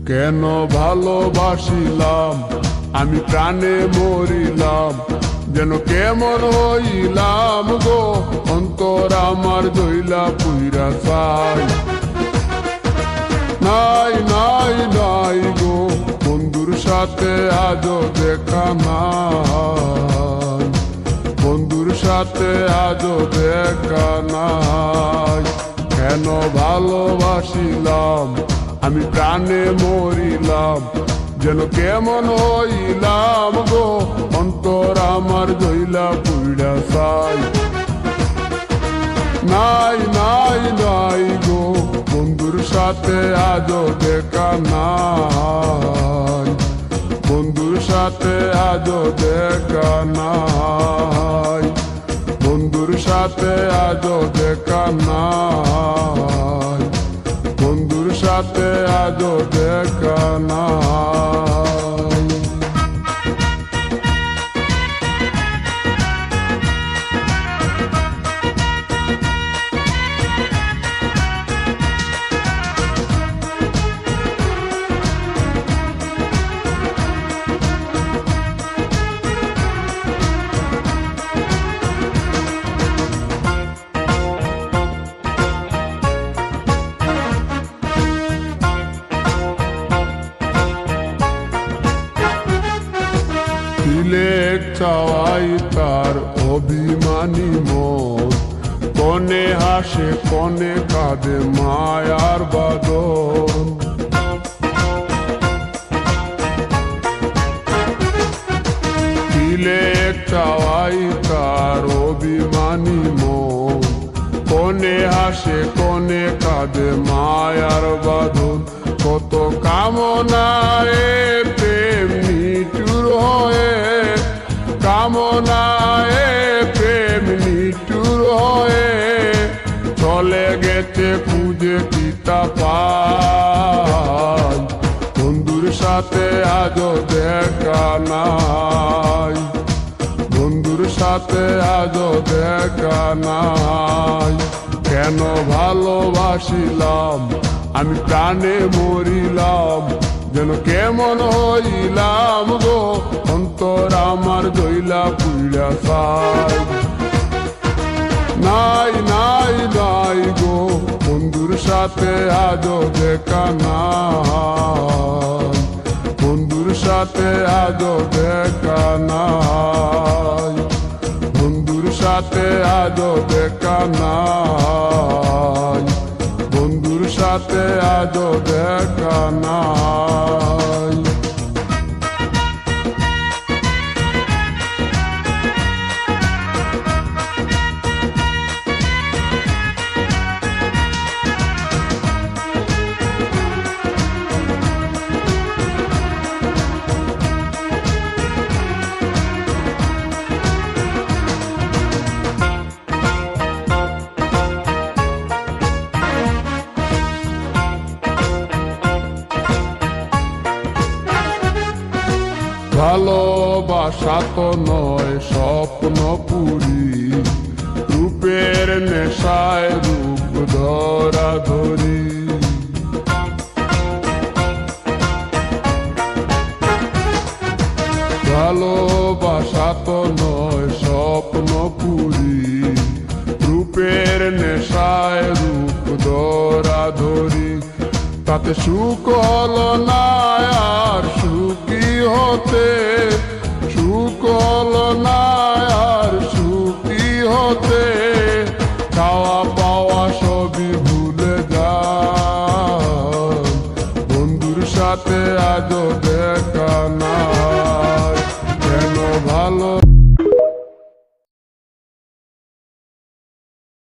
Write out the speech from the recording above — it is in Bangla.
কেন ভালোবাসিলাম আমি প্রাণে মরিলাম, যেন কেমন হইলাম গো অন্তর আমার দইলা পুইরা চাই। নাই নাই নাই গো বন্ধুর সাথে আজও দেখা নাই, বন্ধুর সাথে আজও দেখা নাই। কেন ভালোবাসিলাম আমি প্রাণে মরিলাম, যেন কেমন হইলাম গো অন্তর আমার দইলা পুইরা চাই। নাই নাই নাই গো বন্ধুর সাথে আজও দেখা নাই, বন্ধুর সাথে আজও দেখা নাই, বন্ধুর সাথে আজও দেখা নাই, বন্ধুর সাথে আজও দেখা নাই। তিলেক চাওয়াই তার অভিমানী মন, কনে হাসে কনে কাঁদে মায়ার বাদন। তিলেক চাওয়াই তার অভিমানী মন, কনে হাসে কনে কাঁদে মায়ার বাদন। কত কামনায় প্রেম নিঠুর হয়ে, কামনায় প্রেম নিঠুর হয়ে চলে গেছে খুঁজে পিতা পাই। বন্ধুর সাথে আজও দেখা নাই, বন্ধুর সাথে আজও দেখা নাই। কেন ভালোবাসিলাম আমি প্রাণে মরিলাম, যেন কেমন হইলাম গো অন্তর আমার দইলা পুইরা চাই। নাই নাই নাই গো বন্ধুর সাথে আজও দেখা নাই, বন্ধুর সাথে আজও দেখা নাই, বন্ধুর সাথে আজও দেখা নাই, বন্ধুর সাথে আজও দেখা নাই। ভালোবাসা তো নয় স্বপ্ন পুরি, রূপের নেশায় রূপ ধরা ধরি। ভালোবাসা তো নয় স্বপ্ন পুরি, রূপের নেশায় রূপ ধরা ধরি। তাতে সুখ হলো না আর সুখী হতে, সুখ হলো না আর সুখী হতে। খাওয়া পাওয়া সবই ভুলে যায়, বন্ধুর সাথে আজও দেখা না।